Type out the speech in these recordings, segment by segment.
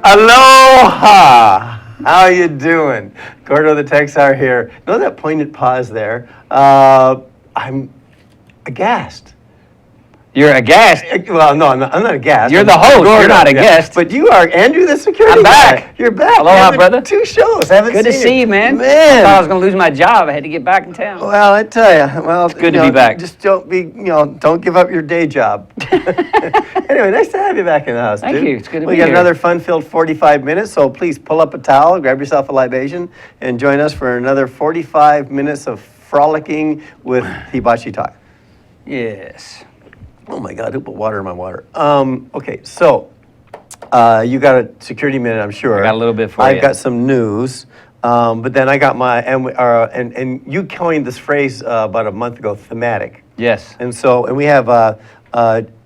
Aloha! How you doing? Gordo the Texar here. Know that poignant pause there? I'm aghast. You're a guest. Well, no, I'm not a guest. You're the host. You're not a guest. But you are Andrew, the security I'm back. guy. You're back. Aloha, brother. 2 shows. Haven't Good to seen see you, man. Man. I thought I was going to lose my job. I had to get back in town. Well, I tell you, It's good to be back. Just don't give up your day job. Anyway, nice to have you back in the house, Thank dude. you. It's good to We be got here. another fun-filled 45 minutes, so please pull up a towel, grab yourself a libation, and join us for another 45 minutes of frolicking with Hibachi Talk. Yes. Oh my God, who put water in my water? Okay, so you got a security minute, I'm sure. I got a little bit for you. I've got some news, but then I got and you coined this phrase about a month ago, thematic. Yes. And we have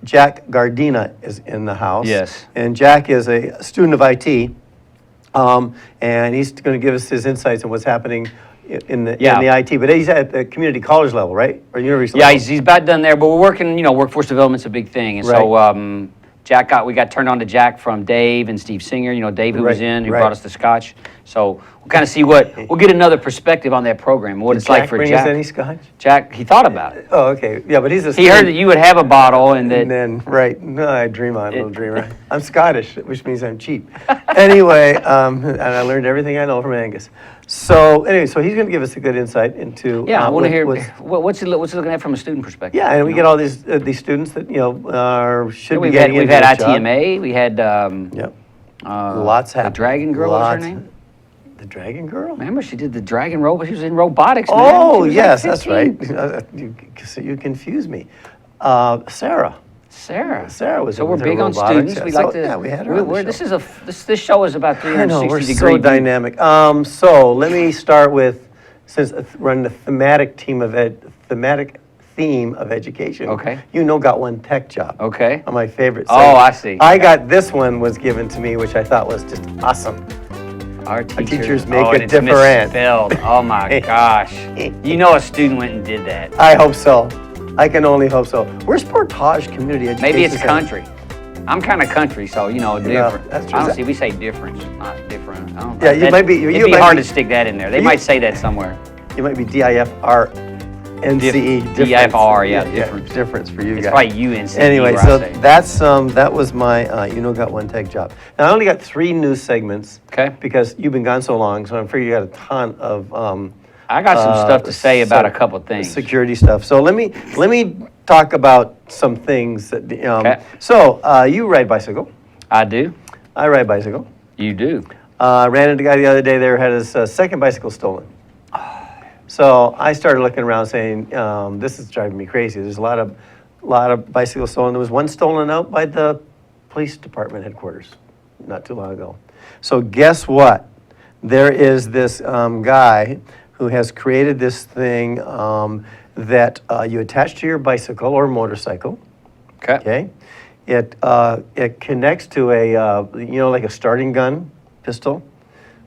Jack Giardina is in the house. Yes. And Jack is a student of IT, and he's going to give us his insights on what's happening in the IT. But he's at the community college level, right? Or university Yeah, level? he's about done there, but we're working, workforce development's a big thing. And so we got turned on to Jack from Dave and Steve Singer, Dave who was in, who brought us the scotch. So we'll kind of see we'll get another perspective on that program, what it's like for bring Jack. us any scotch? Jack, he thought about it. Oh, okay. Yeah, but he's a He heard that you would have a bottle and that. And then, right. No, I dream on, little dreamer. I'm Scottish, which means I'm cheap. Anyway, and I learned everything I know from Angus. So he's going to give us a good insight into. Yeah, I want to hear what's he looking at from a student perspective. Yeah, and we get all these students that should be getting We've into had this job. ITMA. We had Lots happening. The Dragon Girl. What's her name? The Dragon Girl? Remember, she did the Dragon Robot. She was in robotics. Oh, man. yes, that's right. You confuse me. Sarah. Sarah was. So we're with her big on robotics, students. We yeah. like to. Yeah, we had her on the show. This show is about 360 I know, we're degree so view. dynamic. So let me start with, since run the thematic theme of education. Okay. Got one tech job. Okay. On my favorite. Oh, I see. I got this one was given to me, which I thought was just awesome. Our teachers make a and it's difference. misspelled. Oh my gosh. A student went and did that. I hope so. I can only hope so. Where's Portage Community Education Maybe it's Center? country. I'm kind of country, so different. that's true. I don't see. We say difference, not different. I don't, Yeah, you might be. It'd be hard to stick that in there. They might say that somewhere. You might be DIFR, NCE. DIFR, yeah, difference. Difference for you guys. It's probably UNC. Anyway, so that was my got one tech job. Now I only got 3 news segments. Okay. Because you've been gone so long, so I'm sure you got a ton of. I got some stuff to say about a couple things. Security stuff. So let me talk about some things that. Okay. So you ride bicycle. I do. I ride bicycle. You do. Ran into a guy the other day there had his second bicycle stolen. So I started looking around saying, this is driving me crazy. There's a lot of bicycles stolen. There was one stolen out by the police department headquarters not too long ago. So guess what? There is this guy who has created this thing that you attach to your bicycle or motorcycle. Okay. It connects to a like a starting gun pistol,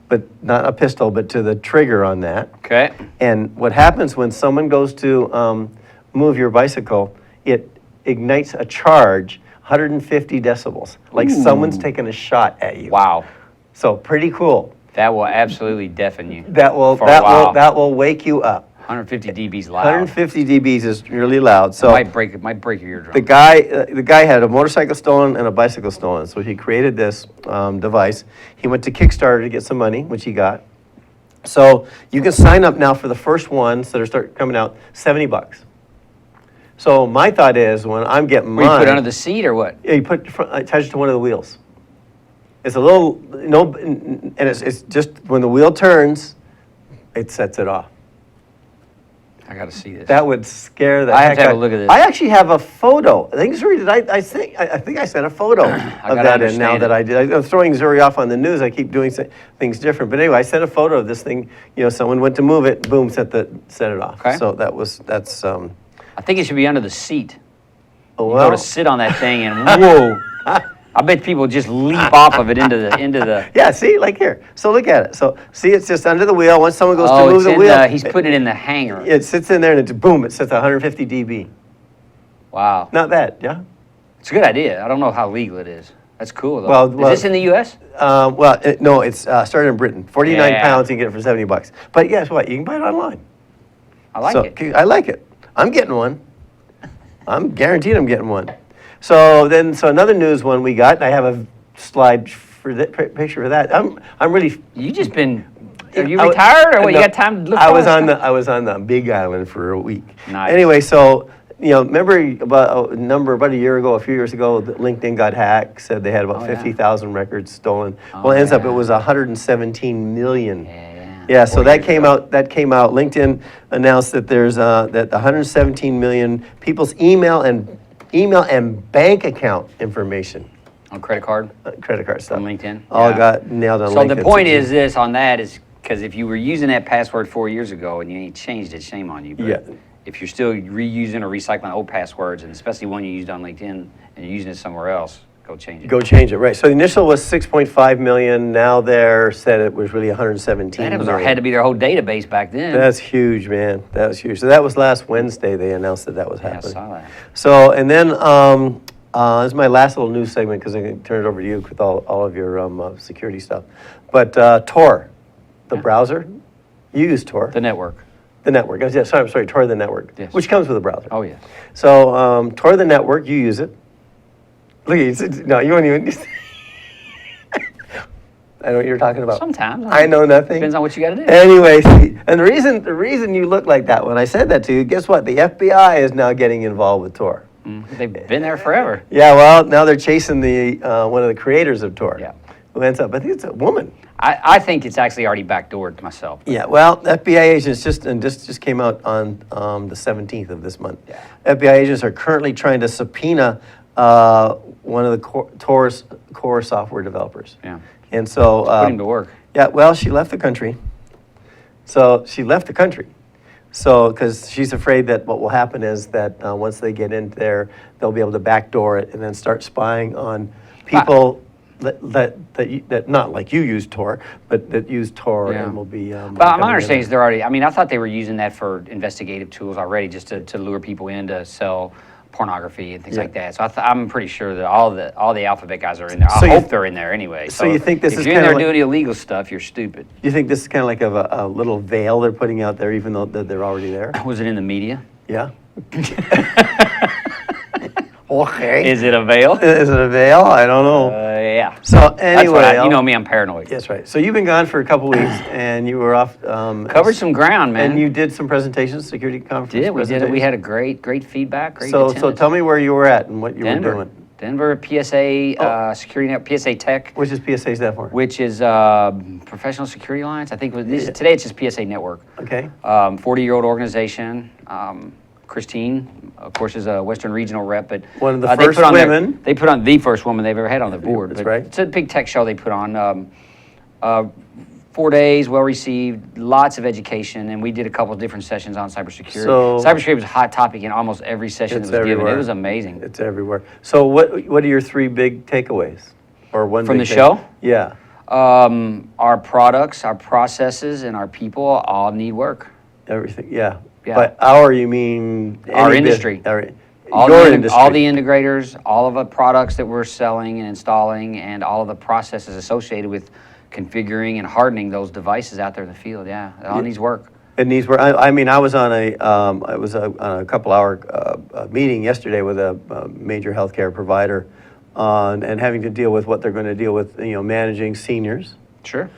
but not a pistol, but to the trigger on that. Okay. And what happens when someone goes to move your bicycle, it ignites a charge, 150 decibels, like someone's taking a shot at you. Wow. So pretty cool. That will absolutely deafen you. That will wake you up. 150 dB's loud. 150 dBs is really loud. So It might break your eardrum. the guy had a motorcycle stolen and a bicycle stolen. So he created this device. He went to Kickstarter to get some money, which he got. So you can sign up now for the first ones that are coming out, $70. So my thought is when I'm getting mine. You put it under the seat or what? Yeah, you attach it to one of the wheels. It's a little, and it's just when the wheel turns, it sets it off. I got to see this. That would scare the I heck have to have out. a look at this. I actually have a photo. I think I sent a photo of that in now that I did. I'm throwing Zuri off on the news. I keep doing things different. But anyway, I sent a photo of this thing. Someone went to move it, boom, set it off. Okay. So that's. I think it should be under the seat. Oh, You well, go to sit on that thing and whoa. I bet people just leap off of it into the. Yeah, see, like here. So look at it. So see, it's just under the wheel. Once someone goes to move it's the in wheel, he's putting it in the hanger. it sits in there and boom, it sets 150 dB. Wow. Not bad, yeah. It's a good idea. I don't know how legal it is. That's cool, though. Well, is this in the U.S.? No, it's started in Britain. 49 Yeah. pounds, you can get it for $70. But guess what? You can buy it online. I like it. I like it. I'm getting one. I'm guaranteed I'm getting one. So another news one we got, and I have a slide for that picture of that. I'm really. You just been. Are you retired, or what? No, You got time to look? I was on the Big Island for a week. Nice. Anyway, so remember about a year ago, a few years ago, that LinkedIn got hacked. Said they had about 50,000 records stolen. Well, it ends up it was 117 million. Yeah, so that came out. LinkedIn announced that there's that 117 million people's email and bank account information. On credit card Stuff. on LinkedIn. All got nailed on LinkedIn. So the point is this on that is because if you were using that password 4 years ago and you ain't changed it, shame on you. But if you're still reusing or recycling old passwords, and especially one you used on LinkedIn and you're using it somewhere else, go change it. Go change it, right. So the initial was 6.5 million. Now they're said it was really 117 That million. had to be their whole database back then. That's huge, man. That was huge. So that was last Wednesday they announced that was happening. I saw that. So, and then this is my last little news segment because I can turn it over to you with all of your security stuff. But Tor, the browser, you use Tor. The network. The network. I'm sorry, Tor the network, Yes. which comes with a browser. Oh, yeah. So Tor the network, you use it. Look at you. No, you won't even. I know what you're talking about. Sometimes. I know nothing. Depends on what you got to do. Anyway, and the reason you look like that when I said that to you, guess what? The FBI is now getting involved with Tor. They've been there forever. Yeah, well, now they're chasing the one of the creators of Tor. Yeah. Who ends up? I think it's a woman. I think it's actually already backdoored myself. Yeah, well, FBI agents just came out on the 17th of this month. Yeah. FBI agents are currently trying to subpoena one of the Tor's core software developers. Yeah. And so Put him to work. Yeah, well, she left the country. So because she's afraid that what will happen is that once they get in there, they'll be able to backdoor it and then start spying on people that not like you use Tor, but that use Tor and will be. But my understanding is they're already. I mean, I thought they were using that for investigative tools already, just to lure people in to sell pornography and things like that. So I'm pretty sure that all the Alphabet guys are in there. I hope they're in there anyway. So you think this is if you're in there like, doing illegal stuff, you're stupid. You think this is kind of like a little veil they're putting out there, even though that they're already there? Was it in the media? Yeah. Okay. Is it a veil? Is it a veil? I don't know. Yeah. So anyway, you know me, I'm paranoid. That's right. So you've been gone for a couple weeks, and you were off. Covered some ground, man. And you did some presentations, security conference. We did it. We had a great feedback. Great So attendance. tell me where you were at and what you were doing. Denver, PSA Security Net, PSA Tech. Which is PSA stand for? Which is Professional Security Alliance. I think today it's just PSA Network. Okay. 40-year-old organization. Christine, of course, is a Western Regional rep, but one of the first women. They put on the first woman they've ever had on the board. That's right. It's a big tech show they put on. 4 days, well received, lots of education, and we did a couple of different sessions on cybersecurity. So, cybersecurity was a hot topic in almost every session that was given. It was amazing. It's everywhere. So what are your three big takeaways, or one from big the show? Yeah. Our products, our processes, and our people all need work. Everything, yeah. Yeah. But you mean our industry. All the integrators, all of the products that we're selling and installing, and all of the processes associated with configuring and hardening those devices out there in the field. Yeah, it all needs work. It needs work. I mean, I was on a couple-hour meeting yesterday with a major healthcare provider, and having to deal with what they're going to deal with, managing seniors. Sure.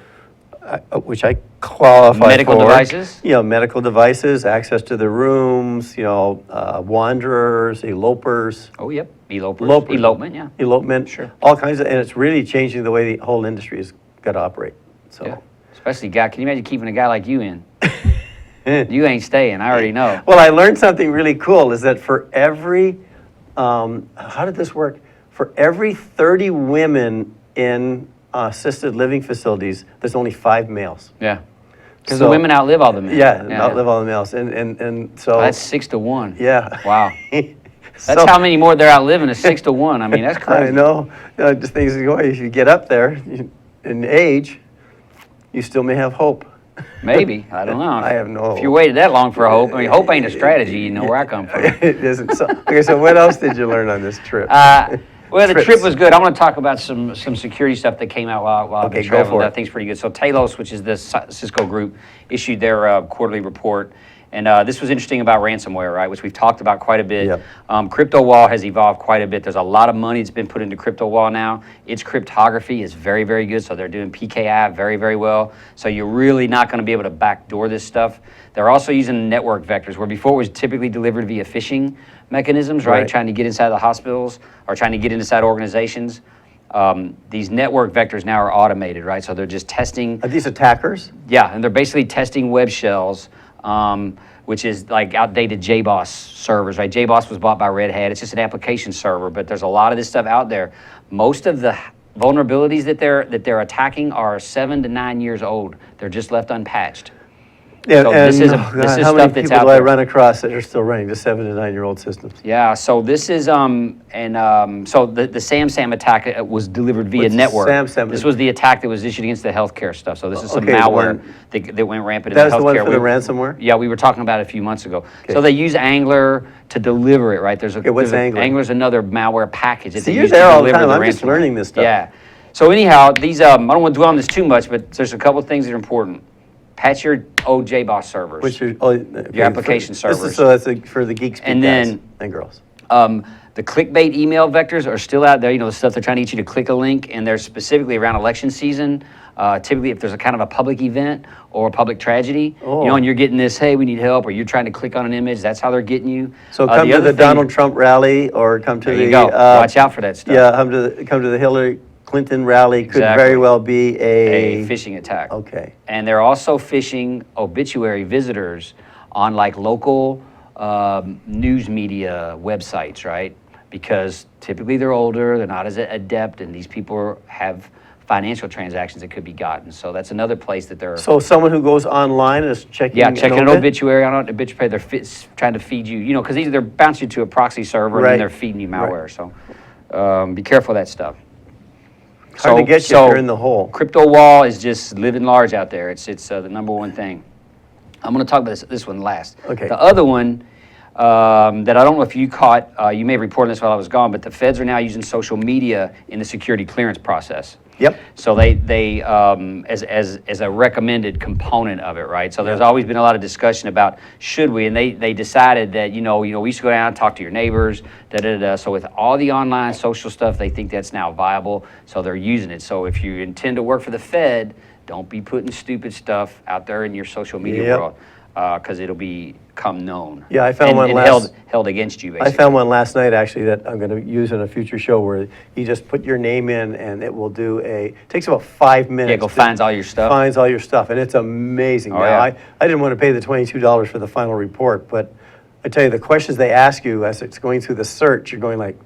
Which I qualify medical for. Devices? Medical devices, access to the rooms, wanderers, elopers. Oh, yep. Elopement, yeah. Elopement. Sure. All kinds of, and it's really changing the way the whole industry has got to operate. So. Yeah. Especially can you imagine keeping a guy like you in? You ain't staying, I already know. Well, I learned something really cool, is that for every, how did this work? For every 30 women in assisted living facilities, there's only 5 males. Yeah. Because the women outlive all the men. Outlive all the males. And so. That's 6 to 1. Yeah. Wow. That's how many more they're outliving is 6 to 1. I mean, that's crazy. I know. Just things go, if you get up there in age, you still may have hope. Maybe. I don't know. I have no. If you waited that long for hope, I mean, hope ain't a strategy. You know where I come from. It isn't. So, okay, so what else did you learn on this trip? Well, the Trips. trip was good. I want to talk about some security stuff that came out while I've been Okay, go traveling. for That it. I think's pretty good. So Talos, which is the Cisco group, issued their quarterly report. And this was interesting about ransomware, right, which we've talked about quite a bit. Yep. Crypto wall has evolved quite a bit. There's a lot of money that's been put into crypto wall now. Its cryptography is very, very good, so they're doing PKI very, very well. So you're really not going to be able to backdoor this stuff. They're also using network vectors, where before it was typically delivered via phishing mechanisms, right? Trying to get inside the hospitals or trying to get inside organizations. These network vectors now are automated, right? So they're just testing. Are these attackers? Yeah, and they're basically testing web shells, which is like outdated JBoss servers, right? JBoss was bought by Red Hat. It's just an application server, but there's a lot of this stuff out there. Most of the vulnerabilities that they're attacking are 7 to 9 years old. They're just left unpatched. Yeah, So and this is how stuff many that's people out do I there. run across that are still running the 7 to 9 year old systems? Yeah, so this is so the SamSam attack was delivered via What's network. SamSam? This was the attack that was issued against the healthcare stuff. So this is some Okay, the malware one- that went rampant in That the was the one healthcare. for the ransomware? Yeah, we were talking about it a few months ago. Okay. So they use Angler to deliver it, right? There's a what's Angler? Angler's another malware package that See, they you're use to there all the deliver time. the I'm just ransomware. learning this stuff. Yeah. So anyhow, these I don't want to dwell on this too much, but there's a couple of things that are important. Patch your old JBoss servers. Which are, okay, application This is, servers. so that's for the geeks And guys then- and girls. The clickbait email vectors are still out there. You know, the stuff they're trying to get you to click a link, and they're specifically around election season. Typically, if there's a kind of a public event or a public tragedy, you know, and you're getting this, hey, we need help, or you're trying to click on an image, that's how they're getting you. So come to other the thing- Donald Trump rally or come to There the. you go. Watch out for that stuff. Yeah, come to the Hillary Clinton rally. Could Exactly. very well be A phishing attack. Okay. And they're also phishing obituary visitors on like local news media websites, right? Because typically they're older, they're not as adept, and these people have financial transactions that could be gotten. So that's another place that they're. So someone who goes online and is checking. Yeah, checking an obituary on an obituary, they're trying to feed you, you know, because they're bouncing you to a proxy server and Right. then they're feeding you malware. So be careful of that stuff. Hard to get you if you're in the hole. Crypto wall is just living large out there. It's the number one thing. I'm going to talk about this one last. Okay. The other one that I don't know if you caught, you may have reported this while I was gone, but the feds are now using social media in the security clearance process. Yep. So they as a recommended component of it, right? So there's always been a lot of discussion about should we, and they decided that you know we used to go down and talk to your neighbors, So with all the online social stuff, they think that's now viable, so they're using it. So if you intend to work for the Fed, don't be putting stupid stuff out there in your social media world, because it'll become known. Yeah, I found and, one and held against you. Basically. I found one last night actually that I'm going to use in a future show where you just put your name in and it will do it takes about 5 minutes. Yeah, finds all your stuff. Finds all your stuff, and it's amazing. Oh, Now, yeah. I didn't want to pay the $22 for the final report, but I tell you, the questions they ask you as it's going through the search, you're going like,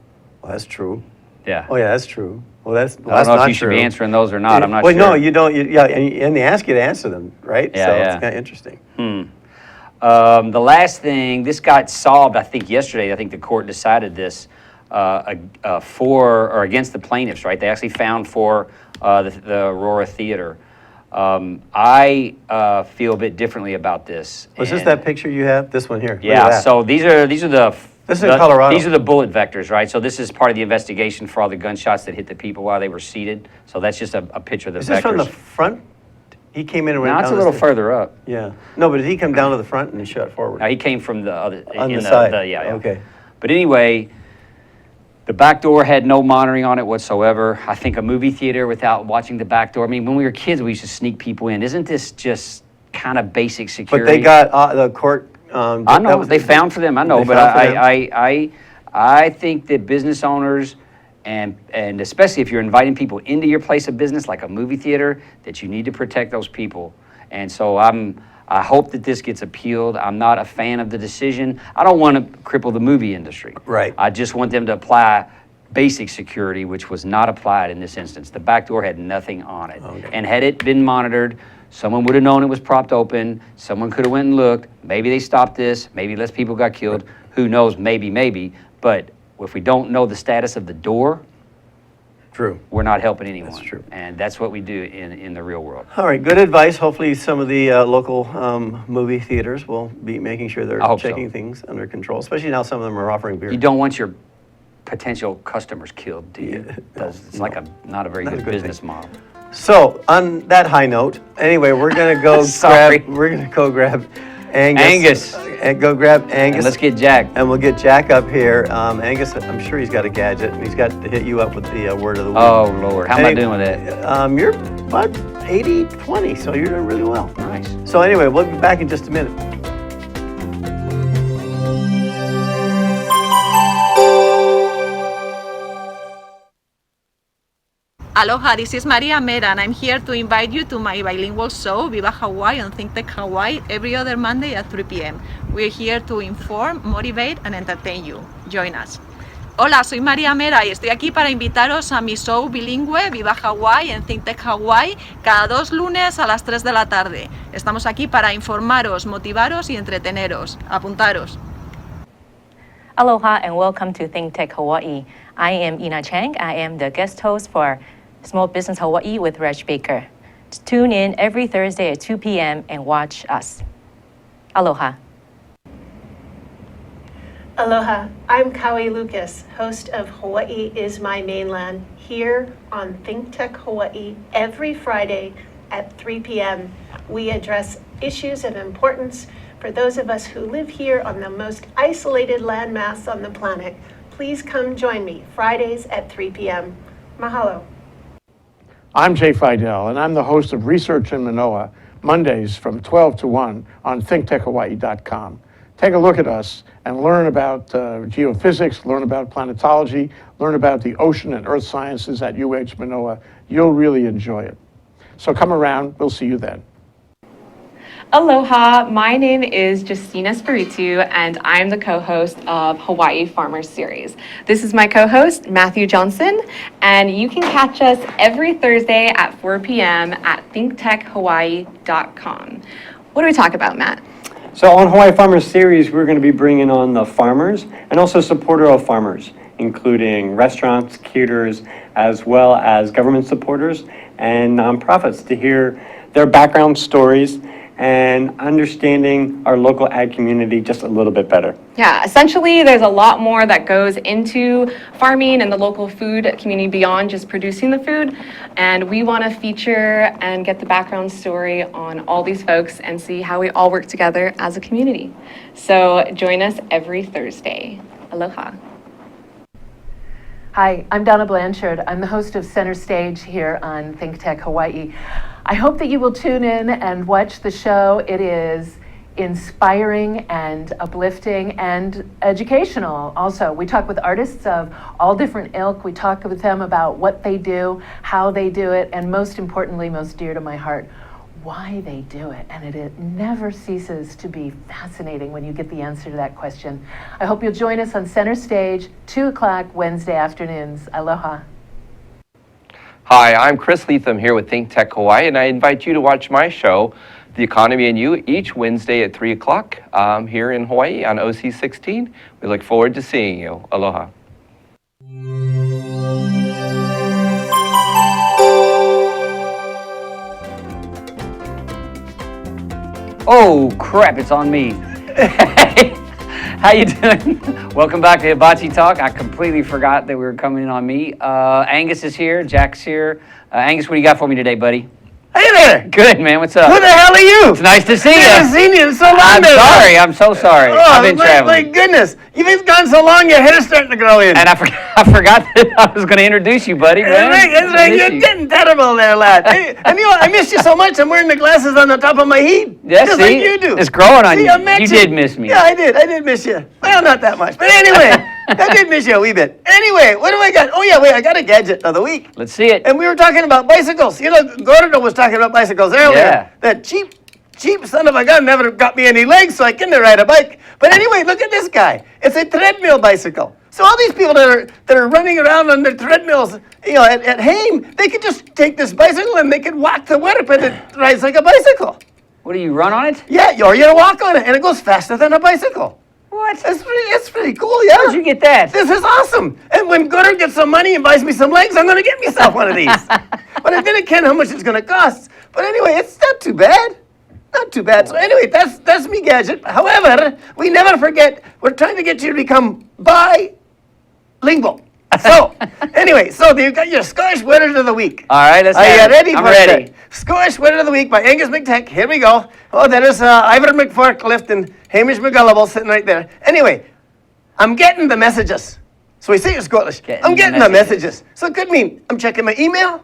well, that's true. Yeah. Oh, yeah, that's true. Well, that's I that's don't know not if you should true. be answering those or not. I'm not well, sure. no, you don't. And they ask you to answer them, right? Yeah, so yeah. it's kind of interesting. The last thing, this got solved, I think, yesterday. I think the court decided this for or against the plaintiffs, right? They actually found for the Aurora Theater. I feel a bit differently about this. Was this and- that picture you have? This one here. Look at Yeah, that. so these are the. This is in Colorado. These are the bullet vectors, right? So this is part of the investigation for all the gunshots that hit the people while they were seated. So that's just a picture of the Is vectors. this from the front? He came in and went Now down it's a the little stairs. further up. Yeah. No, but did he come down to the front and he shot forward? Now he came from the other On in the side. yeah. Okay. But anyway, the back door had no monitoring on it whatsoever. I think a movie theater without watching the back door. I mean, when we were kids, we used to sneak people in. Isn't this just kind of basic But security? they got the court. I that know was- they found for them. I know, They but found for them? I think that business owners and especially if you're inviting people into your place of business, like a movie theater, that you need to protect those people. And so I hope that this gets appealed. I'm not a fan of the decision. I don't want to cripple the movie industry. Right. I just want them to apply basic security, which was not applied in this instance. The back door had nothing on it. Okay. And had it been monitored, someone would have known it was propped open. Someone could have went and looked. Maybe they stopped this. Maybe less people got killed. Who knows? Maybe. But if we don't know the status of the door, True. we're not helping anyone. That's true. And that's what we do in the real world. All right, good advice. Hopefully some of the local movie theaters will be making sure they're I hope so. checking things under control, especially now some of them are offering beer. You don't want your potential customers killed, do you? Yeah, Because it's no. like not a very Not a good good business thing. model. So on that high note, anyway, we're gonna go Sorry. grab Angus. And go grab Angus. And let's get Jack. And we'll get Jack up here. Angus, I'm sure he's got a gadget, and he's got to hit you up with the word of the week. Oh, Lord. How am I Any- doing with that? You're about 80-20, so you're doing really well. Nice. So anyway, we'll be back in just a minute. Aloha, this is Maria Mera, and I'm here to invite you to my bilingual show, Viva Hawaii on Think Tech Hawaii, every other Monday at 3 p.m. We're here to inform, motivate, and entertain you. Join us. Hola, soy María Mera y estoy aquí para invitaros a mi show bilingüe Viva Hawaii en Think Tech Hawaii cada 2 lunes a las 3 de la tarde. Estamos aquí para informaros, motivaros y entreteneros. Apuntaros. Aloha and welcome to Think Tech Hawaii. I am Ina Chang. I am the guest host for Small Business Hawaii with Reg Baker. Tune in every Thursday at 2 p.m. and watch us. Aloha. Aloha, I'm Kaui Lucas, host of Hawaii is My Mainland, here on Think Tech Hawaii every Friday at 3 p.m. We address issues of importance for those of us who live here on the most isolated landmass on the planet. Please come join me Fridays at 3 p.m. Mahalo. I'm Jay Fidel, and I'm the host of Research in Manoa, Mondays from 12 to 1 on thinktechhawaii.com. Take a look at us and learn about geophysics, learn about planetology, learn about the ocean and earth sciences at UH Manoa. You'll really enjoy it. So come around, we'll see you then. Aloha, my name is Justina Spiritu, and I'm the co-host of Hawaii Farmers Series. This is my co-host, Matthew Johnson, and you can catch us every Thursday at 4 p.m. at thinktechhawaii.com. What do we talk about, Matt? So on Hawaii Farmers Series, we're going to be bringing on the farmers and also supporter of farmers, including restaurants, caterers, as well as government supporters and nonprofits to hear their background stories and understanding our local ag community just a little bit better. Yeah, essentially, there's a lot more that goes into farming and the local food community beyond just producing the food. And we want to feature and get the background story on all these folks and see how we all work together as a community. So join us every Thursday. Aloha. Hi, I'm Donna Blanchard. I'm the host of Center Stage here on Think Tech Hawaii. I hope that you will tune in and watch the show. It is inspiring and uplifting and educational also. We talk with artists of all different ilk. We talk with them about what they do, how they do it, and most importantly, most dear to my heart, why they do it. And it never ceases to be fascinating when you get the answer to that question. I hope you'll join us on Center Stage, 2 o'clock Wednesday afternoons. Aloha. Hi, I'm Chris Leatham here with Think Tech Hawaii, and I invite you to watch my show, The Economy and You, each Wednesday at 3 o'clock here in Hawaii on OC 16. We look forward to seeing you. Aloha. Oh, crap, it's on me. Hey, how you doing? Welcome back to Hibachi Talk. I completely forgot that we were coming in on me. Angus is here, Jack's here. Angus, what do you got for me today, buddy? Hey there! Good, man, what's up? Who the hell are you? It's nice to see you. I haven't seen you in so long. I'm so sorry. I've been my traveling. goodness. You've gone so long, your hair's starting to grow in. And I forgot that I was going to introduce you, buddy. Man. That's right. I miss You're you. getting terrible there, lad. And you know, I miss you so much, I'm wearing the glasses on the top of my head. Yeah, just see? like you do. It's growing on See, you. I met You did miss me. Yeah, I did miss you. Well, not that much. But anyway, I did miss you a wee bit. Anyway, what do I got? Oh, yeah, wait, I got a gadget of the week. Let's see it. And we were talking about bicycles. You know, Gordo was talking about bicycles earlier. Yeah. That cheap son of a gun never got me any legs, so I couldn't ride a bike. But anyway, look at this guy. It's a treadmill bicycle. So all these people that are running around on their treadmills, you know, at home, they could just take this bicycle and they could walk to work, and it rides like a bicycle. What do you run on it? Yeah, or you walk on it, and it goes faster than a bicycle. What? What? It's pretty cool, yeah. Where'd you get that? This is awesome. And when Gooder gets some money and buys me some legs, I'm going to get myself one of these. But I didn't care how much it's going to cost. But anyway, it's not too bad. Not too bad. So anyway, that's me gadget. However, we never forget, we're trying to get you to become bilingual. So, anyway, so you got your Scottish Winners of the Week. All right, let's Are you have it. ready I'm for ready. the Scottish Winner of the Week by Angus McTeck? Here we go. Oh, there's Ivor McFarclift and Hamish McGullible sitting right there. Anyway, I'm getting the messages. So we say in Scottish. I'm getting the messages. So it could mean I'm checking my email.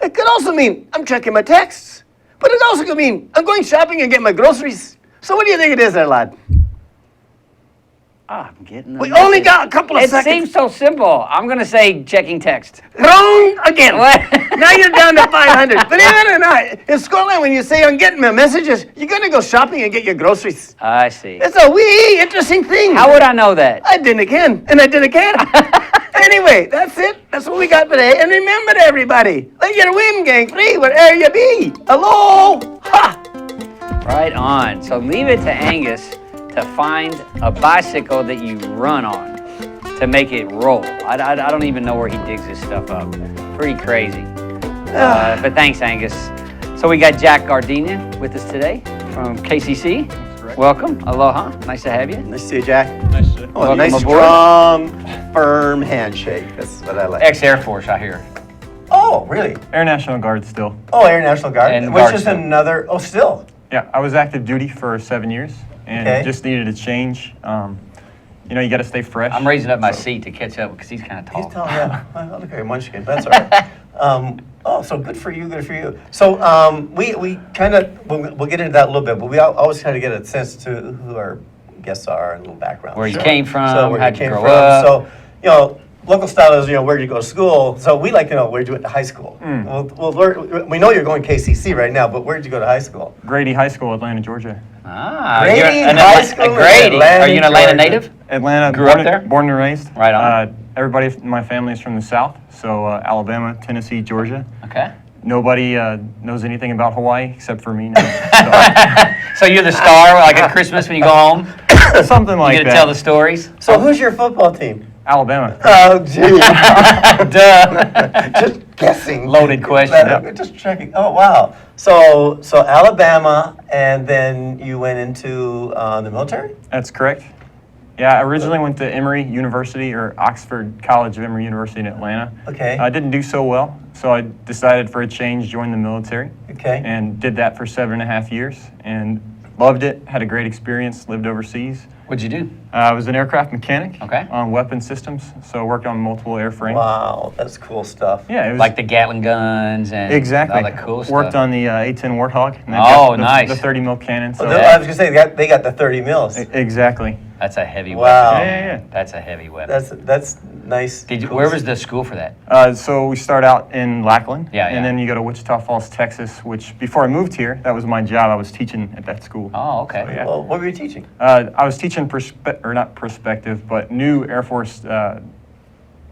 It could also mean I'm checking my texts. But it also could mean I'm going shopping and getting my groceries. So what do you think it is there, lad? I'm getting the We only message. got a couple of It seconds. seems so simple. I'm going to say checking text. Wrong again. What? Now you're down to 500. Believe it or not, in Scotland, when you say I'm getting my messages, you're going to go shopping and get your groceries. I see. It's a wee interesting thing. How would I know that? I didn't again, and I didn't care. Anyway, that's it. That's what we got today. And remember, everybody, let your wind gang free wherever you be. Hello. Ha. Right on. So leave it to Angus to find a bicycle that you run on to make it roll. I don't even know where he digs this stuff up. Pretty crazy. But thanks, Angus. So we got Jack Giardina with us today from KCC. Welcome. Aloha. Nice to have you. Nice to see you, Jack. Nice to Oh, Welcome nice, aboard. strong, firm handshake. That's what I like. Ex-Air Force, I hear. Oh, really? Air National Guard still. Oh, Air National Guard, And which Guard is still. another. Oh, still. Yeah, I was active duty for 7 years and Okay. just needed a change. You know, you got to stay fresh. I'm raising up my seat to catch up because he's kind of tall. He's telling me. I look like a munchkin. That's all right. Oh, so good for you. Good for you. So we kind of we'll get into that a little bit, but we always try to get a sense to who our guests are and a little background. Where you came from, So where how'd you you came grow from. up. So local style is where you go to school. So we like to know where you went to high school. We know you're going KCC right now, but where did you go to high school? Grady High School, Atlanta, Georgia. Ah, Grady you're an High Atla- School in Grady. Atlanta, Are you an Atlanta Georgia. native? Atlanta, Grew born, up there? born and raised. Right on. Everybody in my family is from the South, so Alabama, Tennessee, Georgia. Okay. Nobody knows anything about Hawaii except for me now. So you're the star, like at Christmas when you go home? So, something You like get to that. tell the stories? So who's your football team? Alabama. Oh, gee. Duh. Just guessing. Loaded question. Just checking. Oh, wow. So Alabama, and then you went into the military? That's correct. Yeah, I originally went to Emory University, or Oxford College of Emory University in Atlanta. Okay. I didn't do so well, so I decided for a change, joined the military. Okay. And did that for 7.5 years, and loved it, had a great experience, lived overseas. What'd you do? I was an aircraft mechanic Okay. on weapon systems, so worked on multiple airframes. Wow, that's cool stuff. Yeah, it was Like the Gatling guns and exactly. all the cool stuff. Worked on the A-10 Warthog. And they've Oh, got nice. The 30 mil cannon. So I was gonna say they got the 30 mils. exactly. That's a heavy Wow. weapon. Yeah. That's a heavy weapon. That's nice. Did you, cool where was the school for that? So we start out in Lackland, Yeah, and yeah. then you go to Wichita Falls, Texas, which before I moved here, that was my job. I was teaching at that school. Oh, okay. So, yeah. Well, what were you teaching? I was teaching not prospective, but new Air Force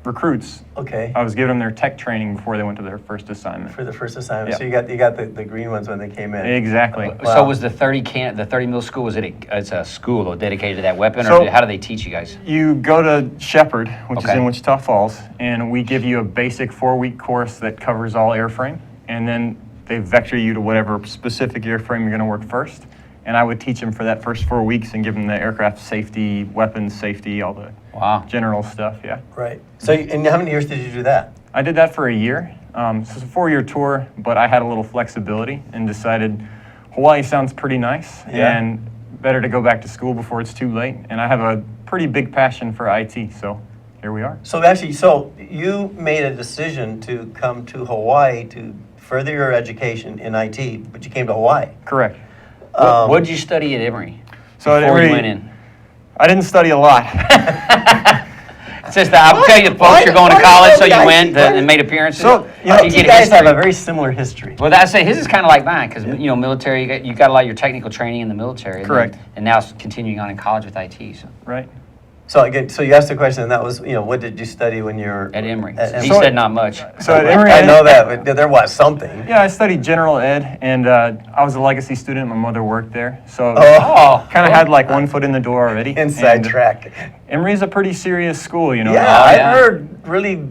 recruits. Okay. I was giving them their tech training before they went to their first assignment. For the first assignment. Yeah. So you got the green ones when they came in. Exactly. So was the 30 mil school, it's a school dedicated to that weapon, So- or how do they teach you guys? You go to Shepherd, which is Okay. in Wichita Falls, and we give you a basic 4-week course that covers all airframe, and then they vector you to whatever specific airframe you're going to work first. And I would teach them for that first 4 weeks and give them the aircraft safety, weapons safety, all the Wow. general stuff, yeah. Right. So and how many years did you do that? I did that for a year. So it's a 4-year tour, but I had a little flexibility and decided Hawaii sounds pretty nice, Yeah. and better to go back to school before it's too late. And I have a pretty big passion for IT, so here we are. So actually, so you made a decision to come to Hawaii to further your education in IT, but you came to Hawaii. Correct. What did you study at Emory? So at before you Emory, went in? I didn't study a lot. It's just that I'll tell you, folks, you're going to college, so you went and made appearances. So, You get guys have history. a very similar history. Well, I say his is kind of like mine because military. You got a lot of your technical training in the military. Correct. And now it's continuing on in college with IT. So Right. So again, so you asked the question, and that was, what did you study when you were At Emory. At He Emory? said not much. So at Emory, I know that, but there was something. Yeah, I studied general ed, and I was a legacy student. My mother worked there, so Oh. kind of had like one foot in the door already. Inside And track. Emory's a pretty serious school, Yeah, Oh, I yeah. heard really,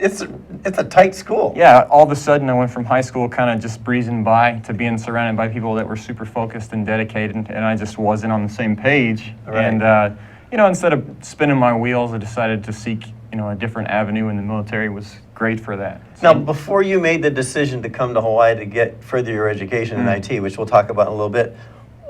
it's a tight school. Yeah, all of a sudden I went from high school kind of just breezing by to being surrounded by people that were super focused and dedicated, and I just wasn't on the same page. Right. And instead of spinning my wheels, I decided to seek a different avenue, and the military was great for that. Now, before you made the decision to come to Hawaii to get further your education in IT, which we'll talk about in a little bit,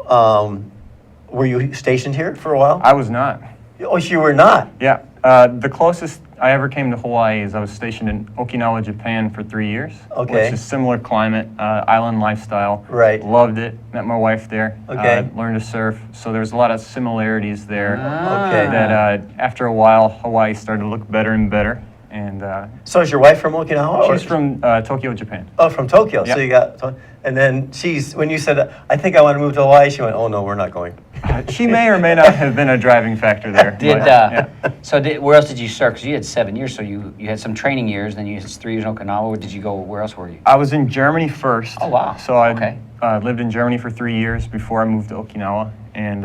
were you stationed here for a while? I was not. Oh, you were not. Yeah, the closest I ever came to Hawaii is I was stationed in Okinawa, Japan for 3 years. Okay. Which is similar climate, island lifestyle. Right. Loved it. Met my wife there. Okay. Learned to surf. So there's a lot of similarities there. Okay. That after a while, Hawaii started to look better and better. And So is your wife from Okinawa? she's from Tokyo, Japan. Oh, from Tokyo. So Yeah. you got, and then when you said, I think I want to move to Hawaii, she went, oh no, we're not going. She may or may not have been a driving factor there. Did but, yeah. where else did you start? Because you had 7 years, so you had some training years, then you had 3 years in Okinawa. Did you go? Where else were you? I was in Germany first. Oh, wow. So I Okay. lived in Germany for 3 years before I moved to Okinawa, and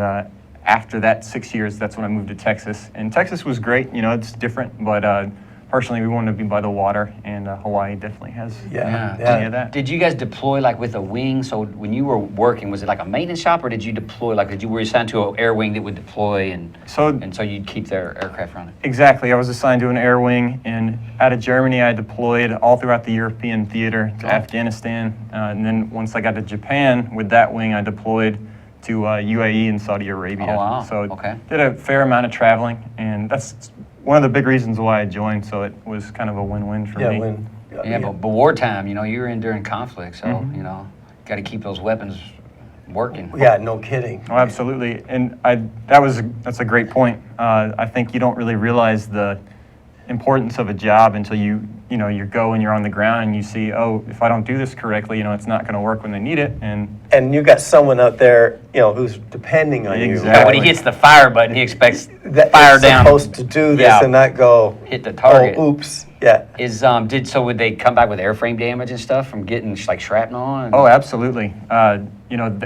after that 6 years, that's when I moved to Texas. And Texas was great. It's different, but personally, we wanted to be by the water, and Hawaii definitely has plenty of that. Did you guys deploy like with a wing? So when you were working, was it like a maintenance shop, or did you deploy were you assigned to an air wing that would deploy and so you'd keep their aircraft running? Exactly. I was assigned to an air wing, and out of Germany, I deployed all throughout the European theater to Afghanistan. And then once I got to Japan, with that wing, I deployed to UAE and Saudi Arabia. Oh, wow. So Okay. did a fair amount of traveling, and that's one of the big reasons why I joined. So it was kind of a win-win for me. Yeah, but wartime, you were in during conflict, so got to keep those weapons working. Yeah, no kidding. Oh, absolutely. And that's a great point. I think you don't really realize the importance of a job until you go and you're on the ground and you see, oh, if I don't do this correctly, it's not going to work when they need it. And you got someone out there, who's depending on you. Exactly. When he hits the fire button, he expects That fire is down. supposed to do this Yeah. and not go, Hit the target. oh, oops. Yeah. Would they come back with airframe damage and stuff from getting like shrapnel? And, Oh, absolutely. The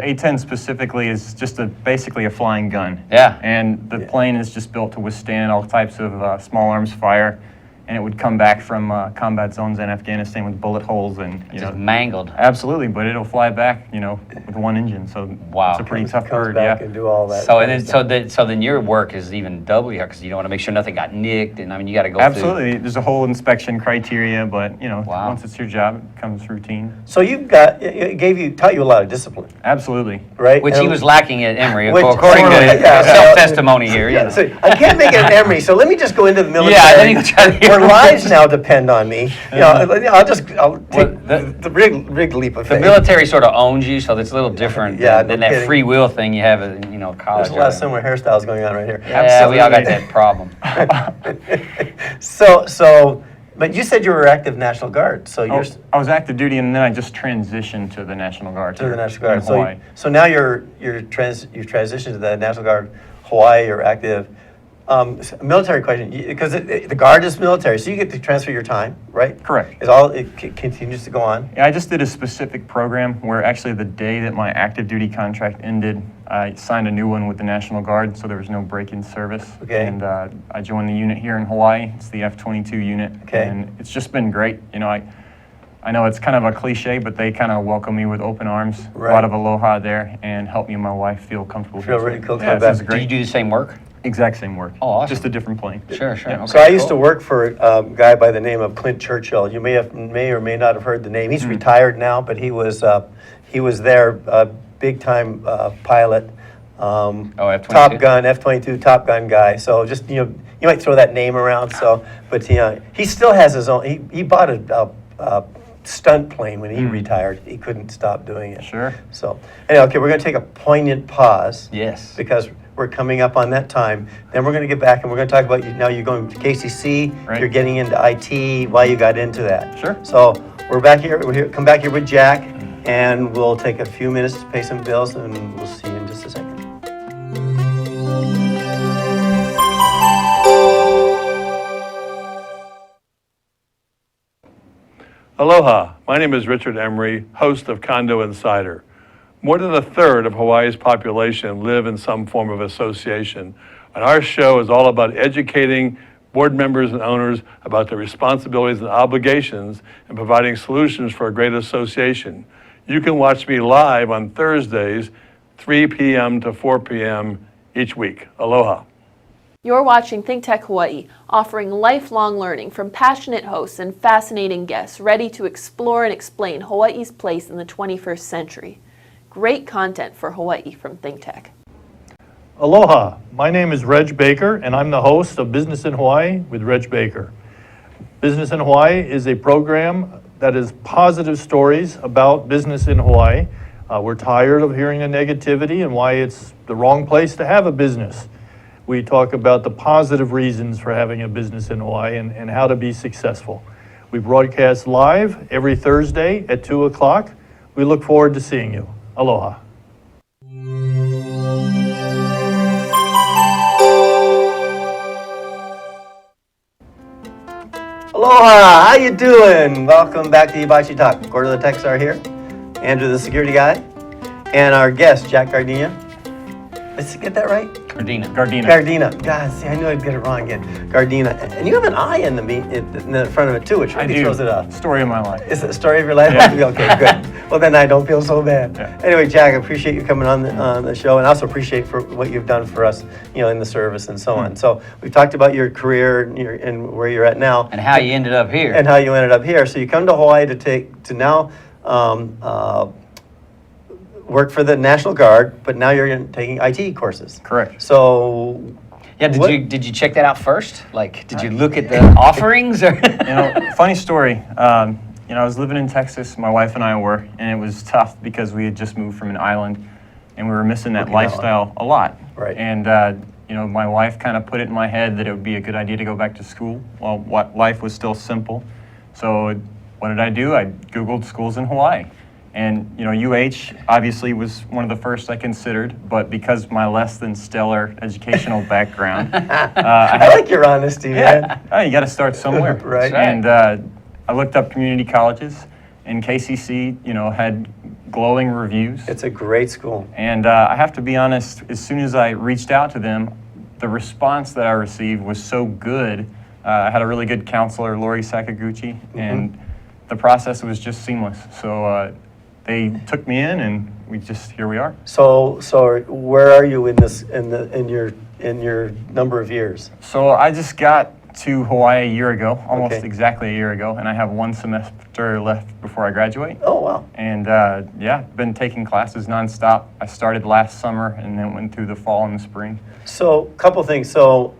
A-10 specifically is just basically a flying gun. Yeah. And the plane is just built to withstand all types of small arms fire. And it would come back from combat zones in Afghanistan with bullet holes and, just mangled. Absolutely, but it'll fly back, with one engine. So Wow. it's a pretty tough Comes bird, back yeah. and do all that. So then your work is even doubly hard because you don't want to make sure nothing got nicked, and you got to go Absolutely. There's a whole inspection criteria, but Wow. once it's your job, it becomes routine. So taught you a lot of discipline, Absolutely. right? through, which he was lacking at Emory, Which- according to yeah, self-testimony here. Yeah, Yeah, so I can't make it an Emory, so let me just go into the military. Yeah, then you try to- where lives now depend on me. I'll take the big leap of the faith. military sort of owns you, so it's a little different Yeah, than no that kidding. free will thing you have in college. There's a lot of similar hairstyles going on right here. Yeah, we all got that problem. But you said you were active National Guard, so you're I was active duty, and then I just transitioned to the National Guard. to the here National Guard. in Hawaii. So now you've transitioned to the National Guard, Hawaii. You're active. Military question, because the Guard is military, so you get to transfer your time, right? Correct. It continues to go on. Yeah, I just did a specific program where actually the day that my active duty contract ended, I signed a new one with the National Guard, so there was no break in service. Okay. And I joined the unit here in Hawaii. It's the F-22 unit. Okay. And it's just been great. I know it's kind of a cliche, but they kind of welcome me with open arms. Right. A lot of aloha there, and help me and my wife feel comfortable. Feel here. really cool Yeah, coming this is back. Do you great. do the same work? Exact same work. Oh, awesome. Just a different plane. Sure. Yeah. Okay, So I used to cool. work for a guy by the name of Clint Churchill. You may or may not have heard the name. He's retired now, but he was there, big time pilot. F-22? Top Gun, F-22 Top Gun guy. So just you might throw that name around. So, but he still has his own. He bought a stunt plane when he retired. He couldn't stop doing it. Sure. So anyway, okay, we're going to take a poignant pause. Yes. Because we're coming up on that time. Then we're going to get back and we're going to talk about now you're going to KCC. Right. You're getting into IT. Why you got into that? Sure. So we're back here. Come back here with Jack, and we'll take a few minutes to pay some bills, and we'll see you in just a second. Aloha, my name is Richard Emery, host of Condo Insider. More than a third of Hawaii's population live in some form of association, and our show is all about educating board members and owners about their responsibilities and obligations and providing solutions for a great association. You can watch me live on Thursdays, 3 p.m. to 4 p.m. each week. Aloha. You're watching Think Tech Hawaii, offering lifelong learning from passionate hosts and fascinating guests ready to explore and explain Hawaii's place in the 21st century. Great content for Hawaii from Think Tech. Aloha, my name is Reg Baker, and I'm the host of Business in Hawaii with Reg Baker. Business in Hawaii is a program that is positive stories about business in Hawaii. We're tired of hearing the negativity and why it's the wrong place to have a business. We talk about the positive reasons for having a business in Hawaii and how to be successful. We broadcast live every Thursday at 2 o'clock. We look forward to seeing you. Aloha. Aloha, how you doing? Welcome back to Hibachi Talk. Gordo the Tech Star here, Andrew the security guy, and our guest, Jack Giardina. Did I get that right? Giardina. God, see, I knew I'd get it wrong again. Giardina. And you have an I in the front of it too, which really throws it up. Story of my life. Is it the story of your life? Yeah. Okay, good. Well, then I don't feel so bad. Yeah. Anyway, Jack, I appreciate you coming on the show, and also appreciate for what you've done for us, in the service and so on. So we've talked about your career and where you're at now. And how you ended up here. And how you ended up here. So you come to Hawaii to now work for the National Guard, but now you're taking IT courses. Correct. So, Yeah, did you check that out first? Like, did you look at the offerings? Or Funny story. I was living in Texas, my wife and I were, and it was tough because we had just moved from an island, and we were missing that lifestyle a lot. Right. And my wife kind of put it in my head that it would be a good idea to go back to school while life was still simple. So what did I do? I Googled schools in Hawaii. And, UH obviously was one of the first I considered, but because of my less than stellar educational background. I like your honesty, man. You got to start somewhere. Right. And I looked up community colleges, and KCC, had glowing reviews. It's a great school. And I have to be honest, as soon as I reached out to them, the response that I received was so good. I had a really good counselor, Lori Sakaguchi, and the process was just seamless. So they took me in, and here we are. So where are you in your number of years? So I just got to Hawaii a year ago, almost Okay. exactly a year ago, and I have one semester left before I graduate. Oh, wow. And been taking classes nonstop. I started last summer and then went through the fall and the spring. So, couple things. So,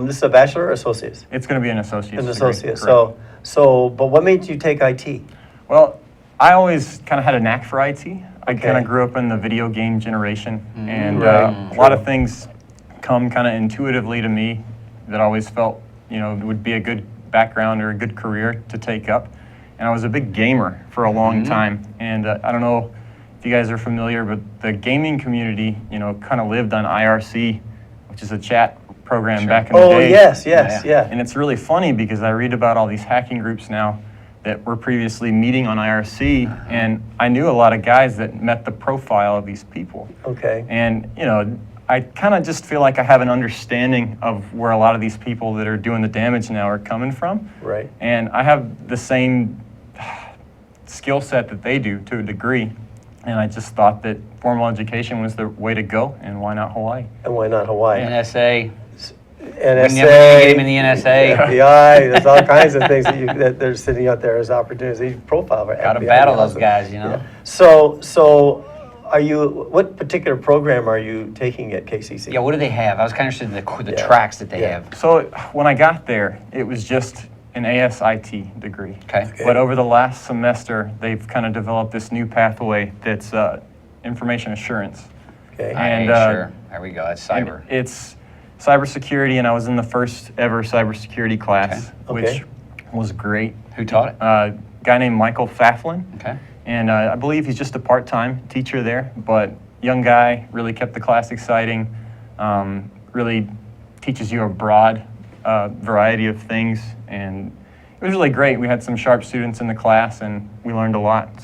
this is a bachelor or associate's? It's going to be an associate's An degree, associate. correct. But what made you take IT? Well, I always kind of had a knack for IT. I Okay. kind of grew up in the video game generation, and Right. a lot of things come kind of intuitively to me that I always felt, would be a good background or a good career to take up. And I was a big gamer for a long time. And I don't know if you guys are familiar, but the gaming community, kind of lived on IRC, which is a chat program back in the day. Oh, yes, yeah. And it's really funny because I read about all these hacking groups now that were previously meeting on IRC, and I knew a lot of guys that met the profile of these people. Okay. And, I kind of just feel like I have an understanding of where a lot of these people that are doing the damage now are coming from. Right. And I have the same skill set that they do to a degree. And I just thought that formal education was the way to go, and why not Hawaii? And why not Hawaii? NSA. NSA. We never get him in the NSA. FBI. There's all kinds of things that they're sitting out there as opportunities. Profile for Got to FBI. battle those guys, Yeah. So what particular program are you taking at KCC? Yeah, what do they have? I was kind of interested in the tracks that they have. So when I got there, it was just an ASIT degree. Okay. But over the last semester, they've kind of developed this new pathway that's information assurance. Okay. And Sure. There we go. That's cyber. and it's cybersecurity, and I was in the first ever cybersecurity class, Okay. which was great. Who taught it? A guy named Michael Faflin. Okay. And I believe he's just a part-time teacher there, but young guy, really kept the class exciting, really teaches you a broad variety of things, and It was really great. We had some sharp students in the class, and we learned a lot.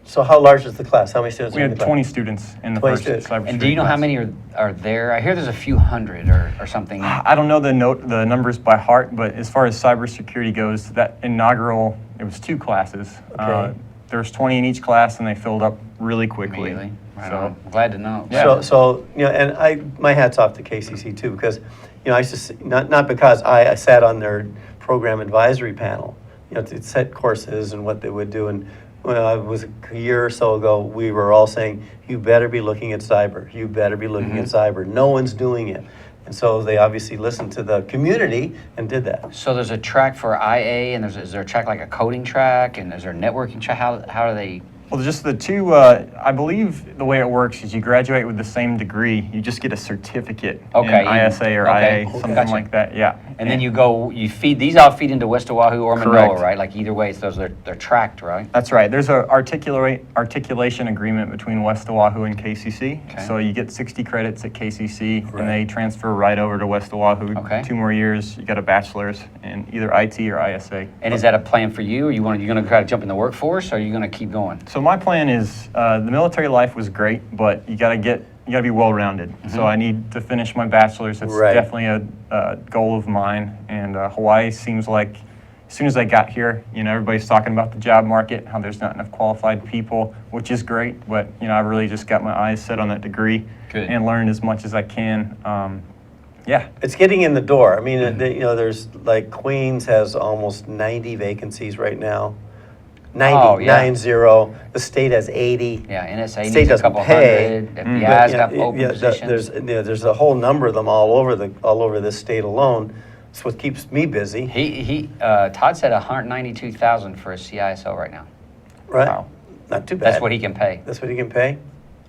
So how large is the class? How many students We are in had the class? 20 students in the 20 first students. cybersecurity And do you know how class. many are there? I hear there's a few hundred or something. I don't know the numbers by heart, but as far as cybersecurity goes, that inaugural, it was 2 classes. Okay. There was 20 in each class, and they filled up really quickly. Immediately. Right So- on. Glad to know. Yeah. So, and my hat's off to KCC too, because, I used to, not because I sat on their program advisory panel, to set courses and what they would do. And when I was a year or so ago, we were all saying, you better be looking at cyber. You better be looking at cyber. No one's doing it. And so they obviously listened to the community and did that. So there's a track for IA, and is there a track like a coding track, and is there a networking track? How do they? Well, just the 2, I believe the way it works is you graduate with the same degree, you just get a certificate Okay, in ISA or okay. IA, something Gotcha. like that, yeah. And then you feed, these all feed into West Oahu or Manoa, Correct. right? Like either way, it's they're tracked, right? That's right. There's a articulation agreement between West Oahu and KCC. Okay. So you get 60 credits at KCC, and they transfer right over to West Oahu. Okay. 2 more years, you got a bachelor's in either IT or ISA. And is that a plan for you? Or you going to try to jump in the workforce, or are you going to keep going? So my plan is the military life was great, but you got to be well-rounded. So I need to finish my bachelor's. It's Right. definitely a goal of mine. And Hawaii seems like, as soon as I got here, everybody's talking about the job market, how there's not enough qualified people, which is great. But I really just got my eyes set on that degree and learned as much as I can. Yeah. It's getting in the door. I mean, there's like Queens has almost 90 vacancies right now. 90, Oh, yeah. 90. The state has 80. Yeah, NSA State needs a doesn't couple pay, hundred. FBI's got open Yeah, positions. there's a whole number of them all over this state alone. It's what keeps me busy. Todd said 192,000 for a CISO right now. Right? Wow. Not too bad. That's what he can pay. That's what he can pay?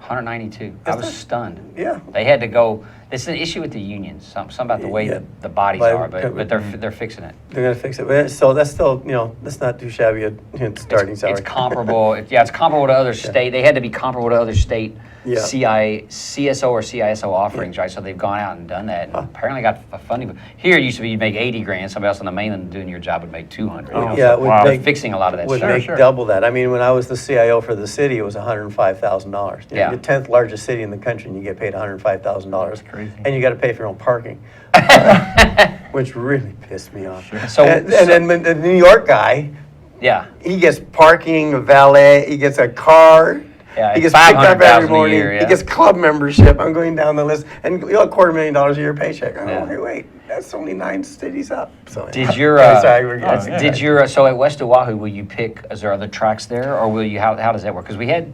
192. I That's was not- stunned. Yeah. They had to go. This is an issue with the unions. Some about the way Yeah. the bodies By- are, but they're fixing it. They're going to fix it. But so that's still, that's not too shabby a starting salary. It's comparable. It's comparable to other state. They had to be comparable to other state Yeah. CSO or CISO offerings, right? So they've gone out and done that, and apparently got funding. Here it used to be you'd make 80 grand. Somebody else on the mainland doing your job would make 200. Yeah, it would Wow. make, Fixing a lot of that would stuff. make double that. I mean, when I was the CIO for the city, it was $105,000. Yeah. The 10th largest city in the country, and you get paid $105,000. crazy. And you got to pay for your own parking, which really pissed me off. So- and then the New York guy, Yeah. he gets parking, a valet, he gets a car. Yeah, He it's gets picked up 500,000 every a morning. year, He yeah. gets club membership. I'm going down the list, and $250,000 a year paycheck. Oh, Yeah. hey, wait, that's only 9 cities up. So Did your anyway, sorry, we're getting- yeah. did your so at West Oahu will you pick? Is there other tracks there, or will you? How does that work? Because we had.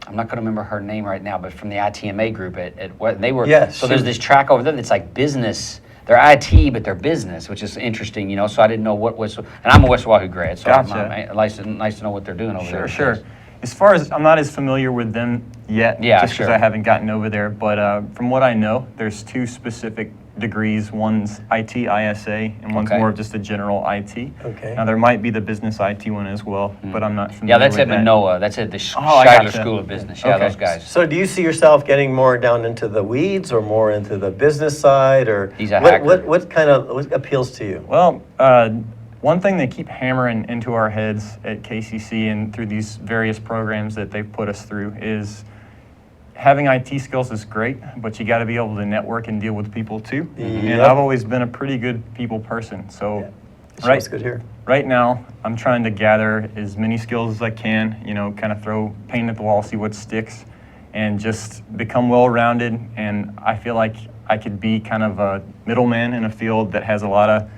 I'm not going to remember her name right now, but from the ITMA group at what they were. Yes, So she there's was- this track over there that's like business. They're IT, but they're business, which is interesting, So I didn't know what was. And I'm a West Oahu grad, so Gotcha. nice to know what they're doing over there. Sure. As far as, I'm not as familiar with them yet, Yeah, just because sure. I haven't gotten over there, but from what I know, there's 2 specific degrees. One's IT ISA, and one's Okay. more of just a general IT. Okay. Now, there might be the business IT one as well, but I'm not familiar Yeah, that's with at that. Manoa. That's at the Oh, I Shiler gotcha. School of Business. Yeah, Okay. those guys. So do you see yourself getting more down into the weeds or more into the business side, or He's a what, hacker. what appeals to you? Well, one thing they keep hammering into our heads at KCC and through these various programs that they've put us through is having IT skills is great, but you got to be able to network and deal with people too. And Yep. I've always been a pretty good people person. So That's good here. right now, I'm trying to gather as many skills as I can, kind of throw paint at the wall, see what sticks, and just become well-rounded. And I feel like I could be kind of a middleman in a field that has a lot of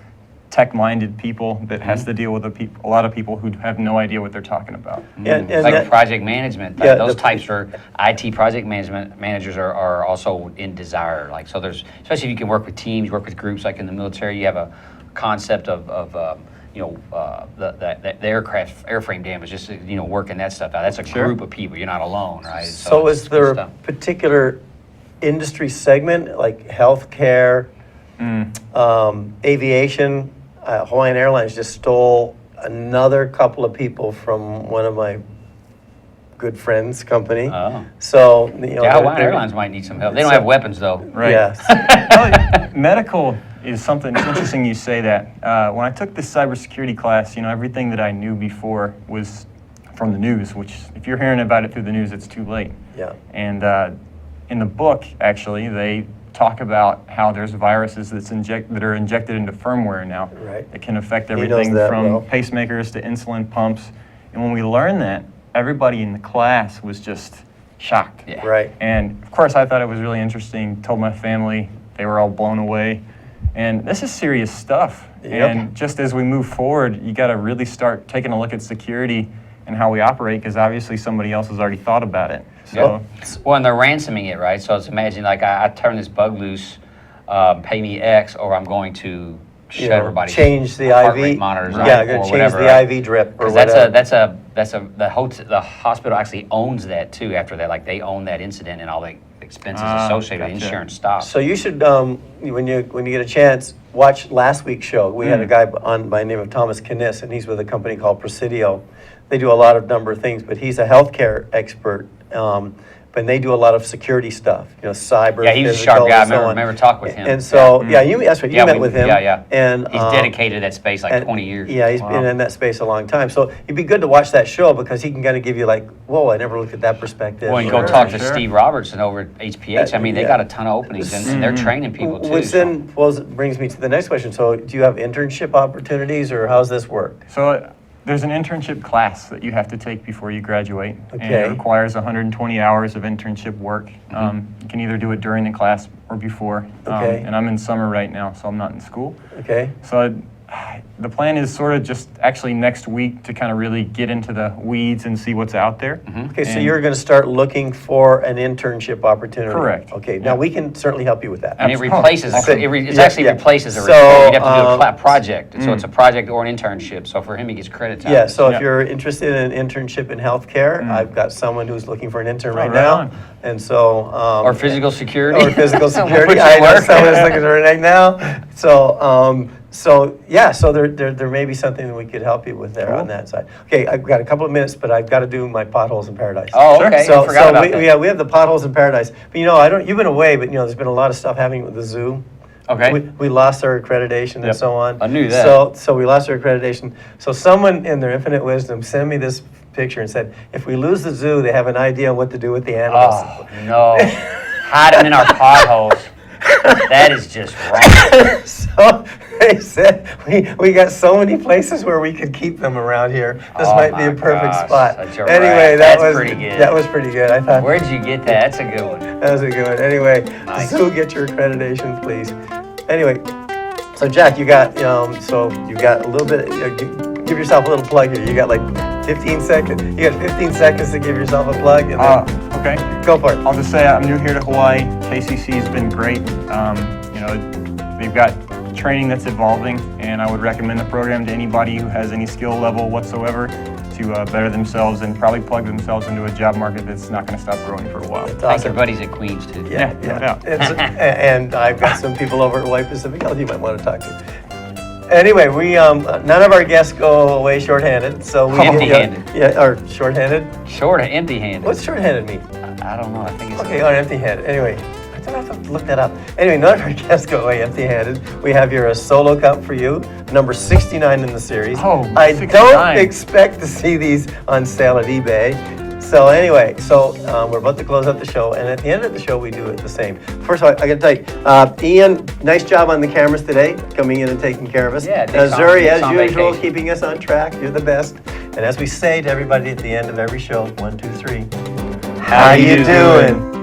tech-minded people that has to deal with a lot of people who have no idea what they're talking about. And It's like that- project management. Yeah, Those the- types for IT project management managers are also in desire. Like, so there's, especially if you can work with teams, work with groups, like in the military, you have a concept of the airframe damage, just, working that stuff out. That's a Sure. group of people. You're not alone, right? So it's is there good a stuff. particular industry segment, like healthcare, aviation? Hawaiian Airlines just stole another couple of people from one of my good friends' company. Oh. So, Yeah, Hawaiian Airlines might need some help. They don't have weapons, though. Right. Yes. Well, medical is something, it's interesting you say that. When I took this cybersecurity class, everything that I knew before was from the news, which if you're hearing about it through the news, it's too late. Yeah. And in the book, actually, they talk about how there's viruses that are injected into firmware now. Right. It can affect He knows everything that from well. pacemakers to insulin pumps. And when we learned that, everybody in the class was just shocked. Yeah. Right. And of course, I thought it was really interesting, told my family, they were all blown away. And this is serious stuff. Yep. And just as we move forward, you got to really start taking a look at security and how we operate, because obviously somebody else has already thought about it. So, Well, and they're ransoming it, right? So it's imagine like I turn this bug loose, pay me X, or I'm going to shut everybody's change the heart IV. rate monitors Yeah, out going or to change whatever, the right? IV drip or Because whatever. the hospital actually owns that too. After that, like they own that incident and all the expenses associated. Gotcha. Insurance stops. So you should, when you get a chance, watch last week's show. We had a guy on by the name of Thomas Kniss, and he's with a company called Presidio. They do a lot of number of things, but he's a healthcare expert. But they do a lot of security stuff, cyber. Yeah, he was a physical, sharp guy. I and so on. remember talking with him. And so, that's right. You met with him. Yeah. And He's dedicated to that space like 20 years. Yeah, he's been in that space a long time. So it'd be good to watch that show because he can kind of give you like, whoa, I never looked at that perspective. Well, and go talk to Steve Robertson over at HPH. I mean, they got a ton of openings, and they're training people too. Which then brings me to the next question. So do you have internship opportunities, or how's this work? So there's an internship class that you have to take before you graduate. And Okay. it requires 120 hours of internship work. You can either do it during the class or before. Okay. And I'm in summer right now, so I'm not in school. Okay. So the plan is sort of just actually next week to kind of really get into the weeds and see what's out there. Okay, so And- you're going to start looking for an internship opportunity. Correct. Okay, now we can certainly help you with that. And it replaces, Okay. it Yeah, actually yeah. replaces a So, you'd have to do a project. So it's a project or an internship. So for him, he gets credit time. Yeah, so if Yeah. you're interested in an internship in healthcare, I've got someone who's looking for an intern right right now. on. And so. Or physical security. Or physical We'll security. put you I to know work. someone is looking for it right now. So there may be something that we could help you with there on that side. Okay, I've got a couple of minutes, but I've got to do my potholes in paradise. Oh, okay. So, I forgot about that. Yeah, we have the potholes in paradise. But you've been away, but there's been a lot of stuff happening with the zoo. Okay. We lost our accreditation and so on. I knew that. So we lost our accreditation. So someone in their infinite wisdom sent me this picture and said, if we lose the zoo, they have an idea what to do with the animals. Oh, no. Hide them in our potholes. That is just wrong. So they said, we got so many places where we could keep them around here. This Oh might be my a perfect gosh, spot. such a Anyway, rat. that That's was pretty good. That was pretty good. I thought Where'd you get that? That's a good one. that was a good one. Anyway, Nice. zoo, get your accreditation, please. Anyway, so Jack, you got a little bit. Give yourself a little plug here. You got like 15 seconds. You got 15 seconds to give yourself a plug, and then Okay. go for it. I'll just say I'm new here to Hawaii. KCC has been great. They've got training that's evolving, and I would recommend the program to anybody who has any skill level whatsoever to better themselves and probably plug themselves into a job market that's not going to stop growing for a while. It's Thank your awesome. buddies at Queens, too. Yeah, no doubt. And I've got some people over at Hawaii Pacific Health you might want to talk to. Anyway, we none of our guests go away shorthanded, so we Empty-handed. or shorthanded. Empty-handed. What's shorthanded mean? I don't know. I think it's Okay, empty-handed. Anyway, I don't have to look that up. Anyway, none of our guests go away empty-handed. We have here a solo cup for you, number 69 in the series. Oh, I 69. don't expect to see these on sale at eBay. So anyway, we're about to close out the show, and at the end of the show, we do it the same. First of all, I got to tell you, Ian, nice job on the cameras today, coming in and taking care of us. Yeah, Dick's on- Zuri, Dick's as on usual, vacation. keeping us on track. You're the best. And as we say to everybody at the end of every show, 1, 2, 3. How you doing?